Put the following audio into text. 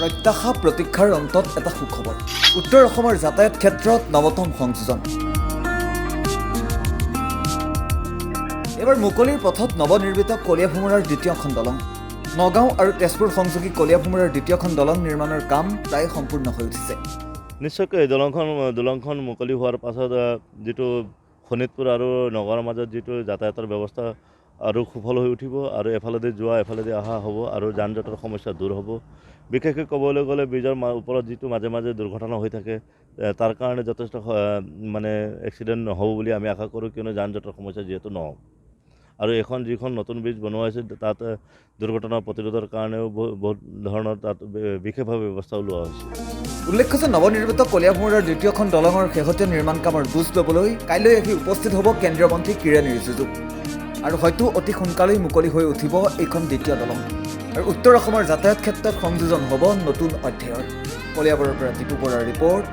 প্ৰত্যাশা প্ৰতীক্ষাৰ অন্তত এটা সুখবৰ উত্তৰ অসমৰ যাতায়াত ক্ষেত্ৰত নৱতম সংযোজন এবাৰ মুকলিৰ পথত নৱনিৰ্মিত কলীয়াভোমোৰাৰ দ্বিতীয়খন দলং নগাঁও আৰু তেজপুৰ সংযোগী কলীয়াভোমোৰাৰ দ্বিতীয়খন দলং নিৰ্মাণৰ কাম প্ৰায় সম্পূৰ্ণ হৈ উঠিছে নিশ্চয়কৈ দলংখন মুকলি হোৱাৰ পাছত যেটো শোণিতপুৰ আৰু নগৰৰ মাজত যেটো যাতায়াতৰ ব্যৱস্থা আৰু সফল হৈ উঠিব আৰু এফালেদি যোৱা এফালেদি অহা হ'ব আৰু যান-জঁটৰ সমস্যা দূৰ হ'ব বিশেষকৈ ক'বলৈ গ'লে ব্ৰিজৰ ওপৰত যেটো মাজে মাজে দুৰ্ঘটনা হৈ থাকে তাৰ কাৰণে যথেষ্ট মানে এক্সিডেণ্ট নহ'ব বুলি আমি আশা কৰোঁ কিয়নো যান-জঁটৰ সমস্যা যেহেতু নহ'ব আৰু এখন যিখন নতুন ব্ৰিজ বনোৱা হৈছে তাত দুৰ্ঘটনা প্ৰতিৰোধৰ কাৰণেও বহুত ধৰণৰ তাত বিশেষভাৱে ব্যৱস্থা লোৱা হৈছে উল্লেখ্য যে নৱনিৰ্মিত কলীয়াভোমোৰাৰ দ্বিতীয়খন দলঙৰ শেহতীয়া নিৰ্মাণ কামৰ বুজ ল'বলৈ কাইলৈ আহি উপস্থিত হ'ব কেন্দ্ৰীয় মন্ত্ৰী কিৰেণ ৰিজিজু আৰু হয়তো অতি সোনকালেই মুকলি হৈ উঠিব এইখন দ্বিতীয় দলং আৰু উত্তৰ অসমৰ যাতায়াত ক্ষেত্ৰত সংযোজন হ'ব নতুন অধ্যায়ৰ কলীয়াবৰৰ পৰা টিপু বৰাৰ ৰিপৰ্ট।